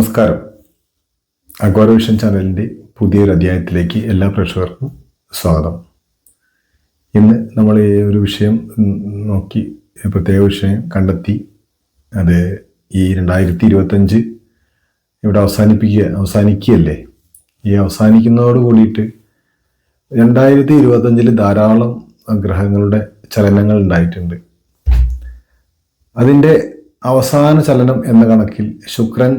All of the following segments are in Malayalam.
നമസ്കാരം. അഗ്വാരവിഷൻ ചാനലിൻ്റെ പുതിയൊരു അധ്യായത്തിലേക്ക് എല്ലാ പ്രേക്ഷകർക്കും സ്വാഗതം. ഇന്ന് നമ്മൾ ഈ ഒരു വിഷയം നോക്കി, പ്രത്യേക വിഷയം കണ്ടെത്തി. അത് ഈ 2025 ഇവിടെ അവസാനിക്കുകയല്ലേ. ഈ അവസാനിക്കുന്നതോട് കൂടിയിട്ട് 2025 ധാരാളം ഗ്രഹങ്ങളുടെ ചലനങ്ങൾ ഉണ്ടായിട്ടുണ്ട്. അതിൻ്റെ അവസാന ചലനം എന്ന കണക്കിൽ ശുക്രൻ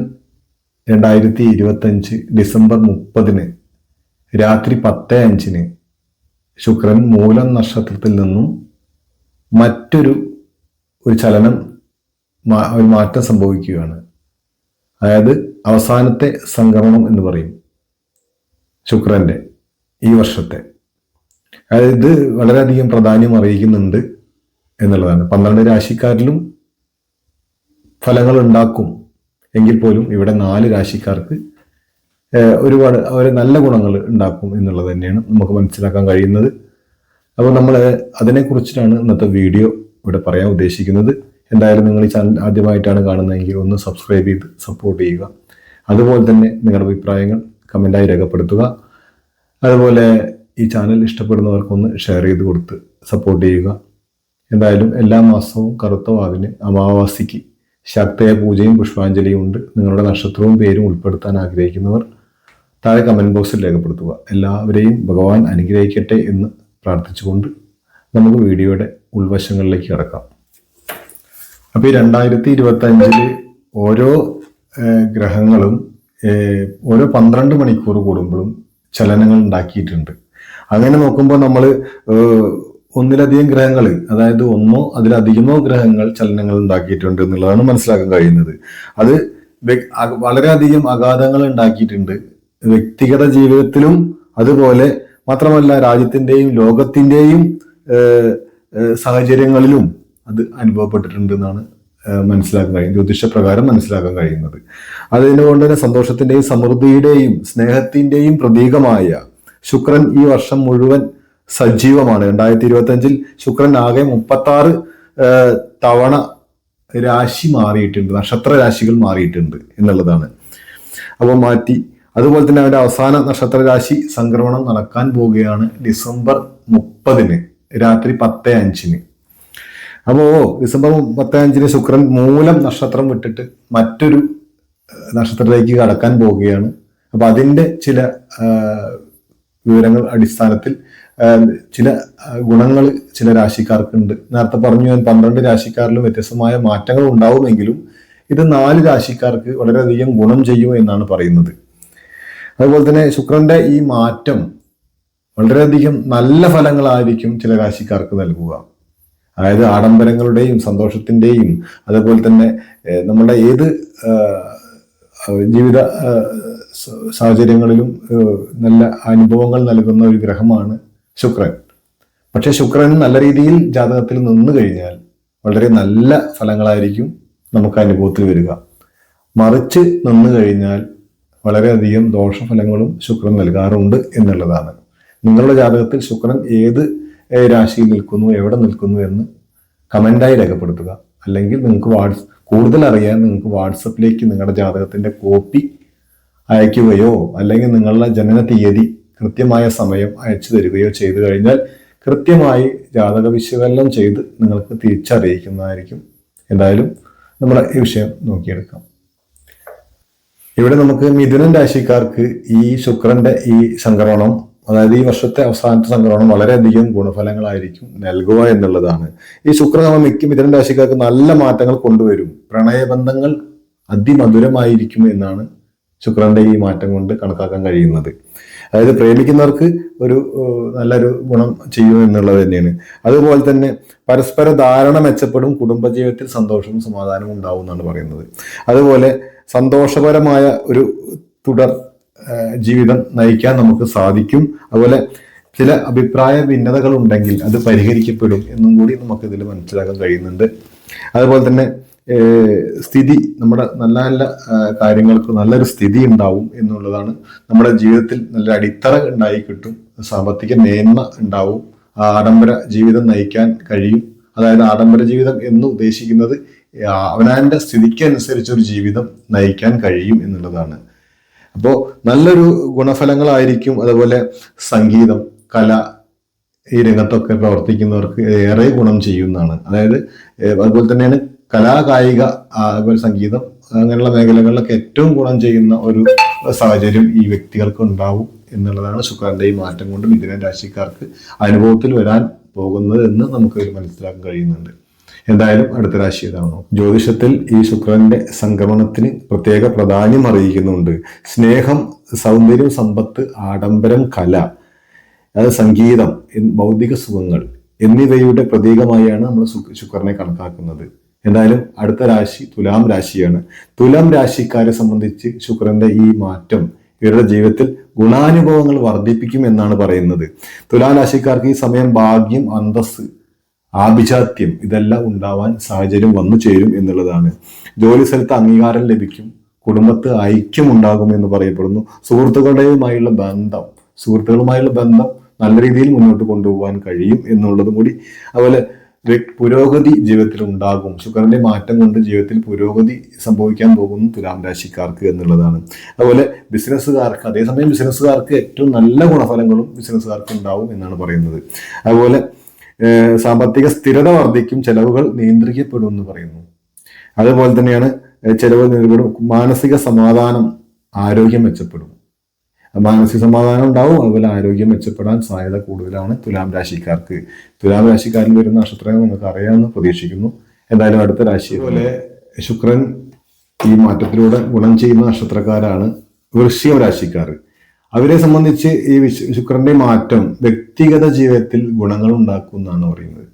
2025 ഡിസംബർ 30 രാത്രി 10:05 ശുക്രൻ മൂലം നക്ഷത്രത്തിൽ നിന്നും മറ്റൊരു ചലനം, ഒരു മാറ്റം സംഭവിക്കുകയാണ്. അതായത് അവസാനത്തെ സംക്രമണം എന്ന് പറയും ശുക്രന്റെ ഈ വർഷത്തെ. അതായത് ഇത് വളരെയധികം പ്രാധാന്യം അറിയിക്കുന്നുണ്ട് എന്നുള്ളതാണ്. 12 രാശിക്കാരിലും ഫലങ്ങൾ ഉണ്ടാക്കും എങ്കിൽ പോലും ഇവിടെ 4 രാശിക്കാർക്ക് ഒരുപാട് നല്ല ഗുണങ്ങൾ ഉണ്ടാക്കും എന്നുള്ളത് തന്നെയാണ് നമുക്ക് മനസ്സിലാക്കാൻ കഴിയുന്നത്. അപ്പോൾ നമ്മൾ അതിനെക്കുറിച്ചിട്ടാണ് ഇന്നത്തെ വീഡിയോ ഇവിടെ പറയാൻ ഉദ്ദേശിക്കുന്നത്. എന്തായാലും നിങ്ങൾ ഈ ചാനൽ ആദ്യമായിട്ടാണ് കാണുന്നതെങ്കിൽ ഒന്ന് സബ്സ്ക്രൈബ് ചെയ്ത് സപ്പോർട്ട് ചെയ്യുക. അതുപോലെ തന്നെ നിങ്ങളുടെ അഭിപ്രായങ്ങൾ കമൻ്റായി രേഖപ്പെടുത്തുക. അതുപോലെ ഈ ചാനൽ ഇഷ്ടപ്പെടുന്നവർക്കൊന്ന് ഷെയർ ചെയ്ത് കൊടുത്ത് സപ്പോർട്ട് ചെയ്യുക. എന്തായാലും എല്ലാ മാസവും കറുത്ത വാവിന് അമാവാസിക്ക് ശക്തയ പൂജയും പുഷ്പാഞ്ജലിയും ഉണ്ട്. നിങ്ങളുടെ നക്ഷത്രവും പേരും ഉൾപ്പെടുത്താൻ ആഗ്രഹിക്കുന്നവർ താഴെ കമൻറ്റ് ബോക്സിൽ രേഖപ്പെടുത്തുക. എല്ലാവരെയും ഭഗവാൻ അനുഗ്രഹിക്കട്ടെ എന്ന് പ്രാർത്ഥിച്ചുകൊണ്ട് നമുക്ക് വീഡിയോയുടെ ഉൾവശങ്ങളിലേക്ക് കടക്കാം. അപ്പോൾ ഈ 2025 ഓരോ ഗ്രഹങ്ങളും ഓരോ 12 മണിക്കൂർ കൂടുമ്പോഴും ചലനങ്ങൾ ഉണ്ടാക്കിയിട്ടുണ്ട്. അങ്ങനെ നോക്കുമ്പോൾ നമ്മൾ ഒന്നിലധികം ഗ്രഹങ്ങൾ, അതായത് ഒന്നോ അതിലധികമോ ഗ്രഹങ്ങൾ ചലനങ്ങൾ ഉണ്ടാക്കിയിട്ടുണ്ട് എന്നുള്ളതാണ് മനസ്സിലാക്കാൻ കഴിയുന്നത്. അത് വളരെയധികം ആഘാതങ്ങൾ ഉണ്ടാക്കിയിട്ടുണ്ട് വ്യക്തിഗത ജീവിതത്തിലും, അതുപോലെ മാത്രമല്ല രാജ്യത്തിൻ്റെയും ലോകത്തിൻ്റെയും സാഹചര്യങ്ങളിലും അത് അനുഭവപ്പെട്ടിട്ടുണ്ട് എന്നാണ് മനസ്സിലാക്കാൻ കഴിയും, ജ്യോതിഷപ്രകാരം മനസ്സിലാക്കാൻ കഴിയുന്നത്. അതുകൊണ്ട് തന്നെ സന്തോഷത്തിൻ്റെയും സമൃദ്ധിയുടെയും സ്നേഹത്തിൻ്റെയും പ്രതീകമായ ശുക്രൻ ഈ വർഷം മുഴുവൻ സജീവമാണ്. 2025 ശുക്രൻ ആകെ 36 തവണ രാശി മാറിയിട്ടുണ്ട്, നക്ഷത്ര രാശികൾ മാറിയിട്ടുണ്ട് എന്നുള്ളതാണ്. അപ്പോൾ മാറ്റി. അതുപോലെ തന്നെ അവരുടെ അവസാന നക്ഷത്ര രാശി സംക്രമണം നടക്കാൻ പോവുകയാണ് ഡിസംബർ 30 രാത്രി 10:05. അപ്പോൾ ഡിസംബർ 10:05 ശുക്രൻ മൂലം നക്ഷത്രം വിട്ടിട്ട് മറ്റൊരു നക്ഷത്രത്തിലേക്ക് കടക്കാൻ പോവുകയാണ്. അപ്പൊ അതിൻ്റെ ചില വിവരങ്ങൾ അടിസ്ഥാനത്തിൽ ചില ഗുണങ്ങൾ ചില രാശിക്കാർക്കുണ്ട്. നേരത്തെ പറഞ്ഞു, ഞാൻ 12 രാശിക്കാരിലും വ്യത്യസ്തമായ മാറ്റങ്ങൾ ഉണ്ടാവുമെങ്കിലും ഇത് 4 രാശിക്കാർക്ക് വളരെയധികം ഗുണം ചെയ്യും എന്നാണ് പറയുന്നത്. അതുപോലെ തന്നെ ശുക്രന്റെ ഈ മാറ്റം വളരെയധികം നല്ല ഫലങ്ങളായിരിക്കും ചില രാശിക്കാർക്ക് നൽകുക. അതായത് ആഡംബരങ്ങളുടെയും സന്തോഷത്തിൻ്റെയും അതുപോലെ തന്നെ നമ്മുടെ ഏത് ജീവിത സാഹചര്യങ്ങളിലും നല്ല അനുഭവങ്ങൾ നൽകുന്ന ഒരു ഗ്രഹമാണ് ശുക്രൻ. പക്ഷെ ശുക്രൻ നല്ല രീതിയിൽ ജാതകത്തിൽ നിന്ന് കഴിഞ്ഞാൽ വളരെ നല്ല ഫലങ്ങളായിരിക്കും നമുക്ക് അനുഭവത്തിൽ വരിക. മറിച്ച് നിന്ന് കഴിഞ്ഞാൽ വളരെയധികം ദോഷഫലങ്ങളും ശുക്രൻ നൽകാറുണ്ട് എന്നുള്ളതാണ്. നിങ്ങളുടെ ജാതകത്തിൽ ശുക്രൻ ഏത് രാശിയിൽ നിൽക്കുന്നു, എവിടെ നിൽക്കുന്നു എന്ന് കമൻ്റായി രേഖപ്പെടുത്തുക. അല്ലെങ്കിൽ നിങ്ങൾക്ക് കൂടുതൽ അറിയാൻ നിങ്ങൾക്ക് വാട്സപ്പിലേക്ക് നിങ്ങളുടെ ജാതകത്തിന്റെ കോപ്പി അയക്കുകയോ അല്ലെങ്കിൽ നിങ്ങളുടെ ജനന തീയതി കൃത്യമായ സമയം അയച്ചു തരികയോ ചെയ്തു കഴിഞ്ഞാൽ കൃത്യമായി ജാതക വിശകലനം ചെയ്ത് നിങ്ങൾക്ക് തിരിച്ചറിയിക്കുന്നതായിരിക്കും. എന്തായാലും നമ്മുടെ ഈ വിഷയം നോക്കിയെടുക്കാം. ഇവിടെ നമുക്ക് മിഥുനൻ രാശിക്കാർക്ക് ഈ ശുക്രന്റെ ഈ സംക്രമണം, അതായത് ഈ വർഷത്തെ അവസാനത്തെ സംക്രമണം വളരെയധികം ഗുണഫലങ്ങളായിരിക്കും നൽകുക എന്നുള്ളതാണ്. ഈ ശുക്രൻ മിഥുനൻ രാശിക്കാർക്ക് നല്ല മാറ്റങ്ങൾ കൊണ്ടുവരും. പ്രണയബന്ധങ്ങൾ അതിമധുരമായിരിക്കും എന്നാണ് ശുക്രന്റെ ഈ മാറ്റം കൊണ്ട് കണക്കാക്കാൻ കഴിയുന്നത്. അതായത് പ്രേമിക്കുന്നവർക്ക് ഒരു നല്ലൊരു ഗുണം ചെയ്യും എന്നുള്ളത് തന്നെയാണ്. അതുപോലെ തന്നെ പരസ്പര ധാരണ മെച്ചപ്പെടും, കുടുംബജീവിതത്തിൽ സന്തോഷവും സമാധാനവും ഉണ്ടാവും എന്നാണ് പറയുന്നത്. അതുപോലെ സന്തോഷപരമായ ഒരു തുടർ ജീവിതം നയിക്കാൻ നമുക്ക് സാധിക്കും. അതുപോലെ ചില അഭിപ്രായ ഭിന്നതകൾ ഉണ്ടെങ്കിൽ അത് പരിഹരിക്കപ്പെടും എന്നും കൂടി നമുക്ക് ഇതിൽ മനസ്സിലാക്കാൻ കഴിയുന്നുണ്ട്. അതുപോലെ തന്നെ സ്ഥിതി, നമ്മുടെ നല്ല നല്ല കാര്യങ്ങൾക്ക് നല്ലൊരു സ്ഥിതി ഉണ്ടാവും എന്നുള്ളതാണ്. നമ്മുടെ ജീവിതത്തിൽ നല്ല അടിത്തറ ഉണ്ടായി കിട്ടും, സാമ്പത്തിക മേന്മ ഉണ്ടാവും, ആഡംബര ജീവിതം നയിക്കാൻ കഴിയും. അതായത് ആഡംബര ജീവിതം എന്ന് ഉദ്ദേശിക്കുന്നത് അവനവൻ്റെ സ്ഥിതിക്ക് അനുസരിച്ച് ഒരു ജീവിതം നയിക്കാൻ കഴിയും എന്നുള്ളതാണ്. അപ്പോൾ നല്ലൊരു ഗുണഫലങ്ങളായിരിക്കും. അതുപോലെ സംഗീതം, കല, ഈ രംഗത്തൊക്കെ പ്രവർത്തിക്കുന്നവർക്ക് ഏറെ ഗുണം ചെയ്യുന്നതാണ്. അതായത് അതുപോലെ തന്നെയാണ് കലാകായിക, അതുപോലെ സംഗീതം, അങ്ങനെയുള്ള മേഖലകളിലൊക്കെ ഏറ്റവും ഗുണം ചെയ്യുന്ന ഒരു സാഹചര്യം ഈ വ്യക്തികൾക്ക് ഉണ്ടാവും എന്നുള്ളതാണ് ശുക്രന്റെ ഈ മാറ്റം കൊണ്ട് മിഥുന രാശിക്കാർക്ക് അനുഭവത്തിൽ വരാൻ പോകുന്നത് എന്ന് നമുക്ക് മനസ്സിലാക്കാൻ കഴിയുന്നുണ്ട്. എന്തായാലും അടുത്ത രാശി ഏതാണോ? ജ്യോതിഷത്തിൽ ഈ ശുക്രന്റെ സംക്രമണത്തിന് പ്രത്യേക പ്രാധാന്യം അറിയിക്കുന്നുണ്ട്. സ്നേഹം, സൗന്ദര്യം, സമ്പത്ത്, ആഡംബരം, കല, അത് സംഗീതം, ഭൗതിക സുഖങ്ങൾ എന്നിവയുടെ പ്രതീകമായാണ് നമ്മൾ ശുക്രനെ കണക്കാക്കുന്നത്. എന്തായാലും അടുത്ത രാശി തുലാം രാശിയാണ്. തുലാം രാശിക്കാരെ സംബന്ധിച്ച് ശുക്രന്റെ ഈ മാറ്റം ഇവരുടെ ജീവിതത്തിൽ ഗുണാനുഭവങ്ങൾ വർദ്ധിപ്പിക്കും എന്നാണ് പറയുന്നത്. തുലാം രാശിക്കാർക്ക് ഈ സമയം ഭാഗ്യം, അന്തസ്സ്, ആഭിജാത്യം ഇതെല്ലാം ഉണ്ടാവാൻ സാഹചര്യം വന്നു ചേരും എന്നുള്ളതാണ്. ജോലി സ്ഥലത്ത് അംഗീകാരം ലഭിക്കും, കുടുംബത്ത് ഐക്യം ഉണ്ടാകും എന്ന് പറയപ്പെടുന്നു. സുഹൃത്തുക്കളുമായുള്ള ബന്ധം നല്ല രീതിയിൽ മുന്നോട്ട് കൊണ്ടുപോകാൻ കഴിയും എന്നുള്ളതും കൂടി. അതുപോലെ പുരോഗതി ജീവിതത്തിൽ ഉണ്ടാകും. ശുക്രന്റെ മാറ്റം കൊണ്ട് ജീവിതത്തിൽ പുരോഗതി സംഭവിക്കാൻ പോകുന്നു തുലാം രാശിക്കാർക്ക് എന്നുള്ളതാണ്. അതുപോലെ ബിസിനസ്സുകാർക്ക്, അതേസമയം ബിസിനസ്സുകാർക്ക് ഏറ്റവും നല്ല ഗുണഫലങ്ങളും ബിസിനസ്സുകാർക്ക് ഉണ്ടാവും എന്നാണ് പറയുന്നത്. അതുപോലെ സാമ്പത്തിക സ്ഥിരത വർദ്ധിക്കും, ചെലവുകൾ നിയന്ത്രിക്കപ്പെടും എന്ന് പറയുന്നു. അതുപോലെ തന്നെയാണ് ചെലവ് നിയന്ത്രിക്കപ്പെടും. മാനസിക സമാധാനം, ആരോഗ്യം മെച്ചപ്പെടും. മാനസിക സമാധാനം ഉണ്ടാവും. അതുപോലെ ആരോഗ്യം മെച്ചപ്പെടാൻ സാധ്യത കൂടുതലാണ് തുലാം രാശിക്കാർക്ക്. തുലാം രാശിക്കാരിൽ വരുന്ന നക്ഷത്രങ്ങൾ നിങ്ങൾക്ക് അറിയാമെന്ന് പ്രതീക്ഷിക്കുന്നു. എന്തായാലും അടുത്ത രാശി. അതുപോലെ ശുക്രൻ ഈ മാറ്റത്തിലൂടെ ഗുണം ചെയ്യുന്ന നക്ഷത്രക്കാരാണ് വൃശ്ചിക രാശിക്കാർ. അവരെ സംബന്ധിച്ച് ഈ ശുക്രന്റെ മാറ്റം വ്യക്തിഗത ജീവിതത്തിൽ ഗുണങ്ങൾ ഉണ്ടാക്കും എന്നാണ് പറയുന്നത്.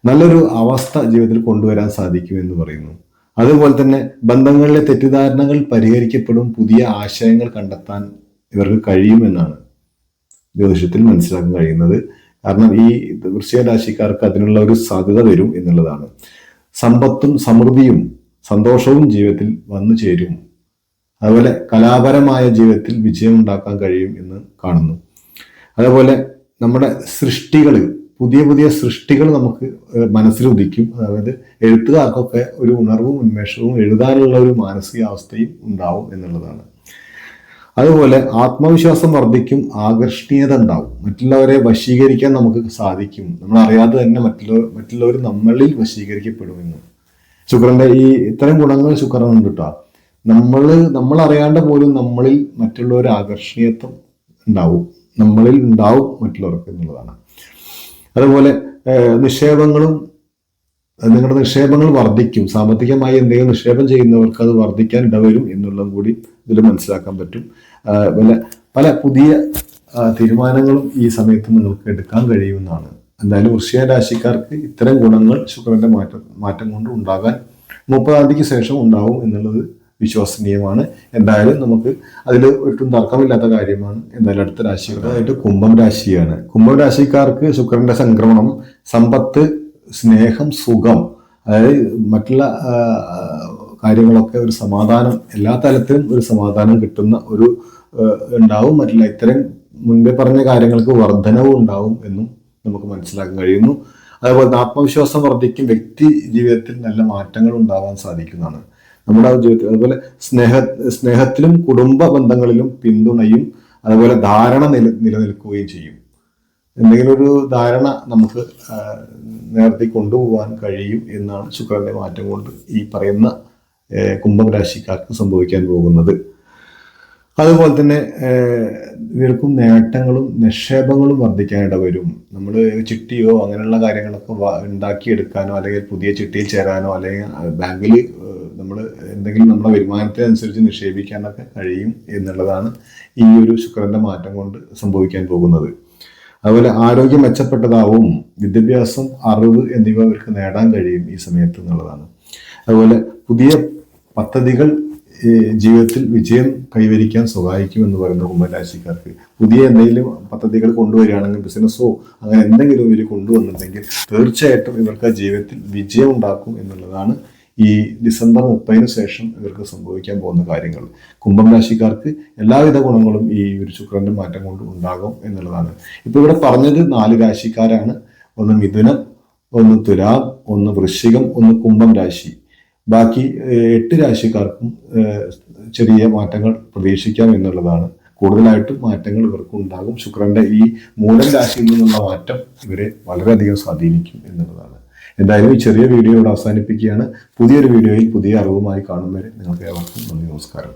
നല്ലൊരു അവസ്ഥ ജീവിതത്തിൽ കൊണ്ടുവരാൻ സാധിക്കും എന്ന് പറയുന്നു. അതുപോലെ തന്നെ ബന്ധങ്ങളിലെ തെറ്റിദ്ധാരണകൾ പരിഹരിക്കപ്പെടും, പുതിയ ആശയങ്ങൾ കണ്ടെത്താൻ ഇവർക്ക് കഴിയുമെന്നാണ് ജ്യോതിഷത്തിൽ മനസ്സിലാക്കാൻ കഴിയുന്നത്. കാരണം ഈ വൃശ്ചിക രാശിക്കാർക്ക് അതിനുള്ള ഒരു സാധ്യത വരും എന്നുള്ളതാണ്. സമ്പത്തും സമൃദ്ധിയും സന്തോഷവും ജീവിതത്തിൽ വന്നു ചേരും. അതുപോലെ കലാപരമായ ജീവിതത്തിൽ വിജയം ഉണ്ടാക്കാൻ കഴിയും എന്ന് കാണുന്നു. അതുപോലെ നമ്മുടെ പുതിയ സൃഷ്ടികൾ നമുക്ക് മനസ്സിൽ ഉദിക്കും. അതായത് എഴുത്തുകാർക്കൊക്കെ ഒരു ഉണർവും ഉന്മേഷവും എഴുതാനുള്ള ഒരു മാനസികാവസ്ഥയും ഉണ്ടാവും എന്നുള്ളതാണ്. അതുപോലെ ആത്മവിശ്വാസം വർദ്ധിക്കും, ആകർഷണീയത ഉണ്ടാവും, മറ്റുള്ളവരെ വശീകരിക്കാൻ നമുക്ക് സാധിക്കും. നമ്മൾ അറിയാതെ തന്നെ മറ്റുള്ളവർ നമ്മളിൽ വശീകരിക്കപ്പെടുമെന്ന് ശുക്രന്റെ ഈ ഇത്തരം ഗുണങ്ങൾ ശുക്രനുണ്ട് കേട്ടോ. നമ്മൾ അറിയാണ്ട് പോലും നമ്മളിൽ മറ്റുള്ളവർ ആകർഷണീയത്വം നമ്മളിൽ ഉണ്ടാവും മറ്റുള്ളവർക്ക് എന്നുള്ളതാണ്. അതുപോലെ നിങ്ങളുടെ നിക്ഷേപങ്ങൾ വർദ്ധിക്കും. സാമ്പത്തികമായി എന്തെങ്കിലും നിക്ഷേപം ചെയ്യുന്നവർക്ക് അത് വർദ്ധിക്കാൻ ഇടവരും എന്നുള്ളതും കൂടി ഇതിൽ മനസ്സിലാക്കാൻ പറ്റും. പല പുതിയ തീരുമാനങ്ങളും ഈ സമയത്ത് നിങ്ങൾക്ക് എടുക്കാൻ കഴിയുമെന്നാണ്. എന്തായാലും വൃശ്ചിക രാശിക്കാർക്ക് ഇത്തരം ഗുണങ്ങൾ ശുക്രന്റെ മാറ്റം കൊണ്ട് ഉണ്ടാകാൻ 30-ാം തീയതിക്ക് ശേഷം ഉണ്ടാവും എന്നുള്ളത് വിശ്വസനീയമാണ്. എന്തായാലും നമുക്ക് അതിൽ ഒട്ടും തർക്കമില്ലാത്ത കാര്യമാണ്. എന്തായാലും അടുത്ത രാശികളായിട്ട് കുംഭം രാശിയാണ്. കുംഭം രാശിക്കാർക്ക് ശുക്രന്റെ സംക്രമണം സമ്പത്ത്, സ്നേഹം, സുഖം, അതായത് മറ്റുള്ള കാര്യങ്ങളൊക്കെ ഒരു സമാധാനം, എല്ലാ തലത്തിലും ഒരു സമാധാനം കിട്ടുന്ന ഒരു ഉണ്ടാവും. മറ്റുള്ള ഇത്തരം മുൻപേ പറഞ്ഞ കാര്യങ്ങൾക്ക് വർധനവും ഉണ്ടാവും എന്നും നമുക്ക് മനസ്സിലാക്കാൻ കഴിയുന്നു. അതുപോലെ ആത്മവിശ്വാസം വർദ്ധിക്കും, വ്യക്തി ജീവിതത്തിൽ നല്ല മാറ്റങ്ങൾ ഉണ്ടാവാൻ സാധിക്കുന്നതാണ് നമ്മുടെ ജീവിതത്തിൽ. അതുപോലെ സ്നേഹത്തിലും കുടുംബ ബന്ധങ്ങളിലും പിന്തുണയും അതുപോലെ ധാരണ നിലനിൽക്കുകയും ചെയ്യും. എന്തെങ്കിലും ഒരു ധാരണ നമുക്ക് നേരത്തെ കൊണ്ടുപോകാൻ കഴിയും എന്നാണ് ശുക്രന്റെ മാറ്റം കൊണ്ട് ഈ പറയുന്ന കുംഭം രാശിക്കാർക്ക് സംഭവിക്കാൻ പോകുന്നത്. അതുപോലെ തന്നെ ഇവർക്കും നേട്ടങ്ങളും നിക്ഷേപങ്ങളും വർദ്ധിക്കാനിട വരും. നമ്മൾ ചിട്ടിയോ അങ്ങനെയുള്ള കാര്യങ്ങളൊക്കെ ഉണ്ടാക്കിയെടുക്കാനോ അല്ലെങ്കിൽ പുതിയ ചിട്ടിയിൽ ചേരാനോ അല്ലെങ്കിൽ ബാങ്കിൽ നമ്മൾ എന്തെങ്കിലും നമ്മുടെ വരുമാനത്തിനനുസരിച്ച് നിക്ഷേപിക്കാനൊക്കെ കഴിയും എന്നുള്ളതാണ് ഈ ഒരു ശുക്രന്റെ മാറ്റം കൊണ്ട് സംഭവിക്കാൻ പോകുന്നത്. അതുപോലെ ആരോഗ്യം മെച്ചപ്പെട്ടതാവും, വിദ്യാഭ്യാസം, അറിവ് എന്നിവ അവർക്ക് നേടാൻ കഴിയും ഈ സമയത്ത് എന്നുള്ളതാണ്. അതുപോലെ പുതിയ പദ്ധതികൾ ജീവിതത്തിൽ വിജയം കൈവരിക്കാൻ സഹായിക്കും എന്ന് പറയുന്ന കുംഭരാശിക്കാർക്ക് പുതിയ എന്തെങ്കിലും പദ്ധതികൾ കൊണ്ടുവരികയാണെങ്കിൽ, ബിസിനസ്സോ അങ്ങനെ എന്തെങ്കിലും ഇവർ കൊണ്ടുവന്നിട്ടുണ്ടെങ്കിൽ തീർച്ചയായിട്ടും ഇവർക്ക് ജീവിതത്തിൽ വിജയം ഉണ്ടാക്കും എന്നുള്ളതാണ് ഈ ഡിസംബർ 30-ന് ശേഷം ഇവർക്ക് സംഭവിക്കാൻ പോകുന്ന കാര്യങ്ങൾ. കുംഭം രാശിക്കാർക്ക് എല്ലാവിധ ഗുണങ്ങളും ഈ ഒരു ശുക്രന്റെ മാറ്റം കൊണ്ട് ഉണ്ടാകും എന്നുള്ളതാണ്. ഇപ്പൊ ഇവിടെ പറഞ്ഞത് 4 രാശിക്കാരാണ്. ഒന്ന് മിഥുനം, ഒന്ന് തുലാം, ഒന്ന് വൃശ്ചികം, ഒന്ന് കുംഭം രാശി. ബാക്കി 8 രാശിക്കാർക്കും ചെറിയ മാറ്റങ്ങൾ പ്രതീക്ഷിക്കാം എന്നുള്ളതാണ്. കൂടുതലായിട്ടും മാറ്റങ്ങൾ ഇവർക്ക് ഉണ്ടാകും. ശുക്രന്റെ ഈ മൂലം രാശിയിൽ നിന്നുള്ള മാറ്റം ഇവരെ വളരെയധികം സ്വാധീനിക്കും എന്നുള്ളതാണ്. എന്തായാലും ഈ ചെറിയ വീഡിയോ ഇവിടെ അവസാനിപ്പിക്കുകയാണ്. പുതിയൊരു വീഡിയോയിൽ പുതിയ അറിവുമായി കാണും വരെ നിങ്ങൾക്ക് ഏവർക്കും നന്ദി, നമസ്കാരം.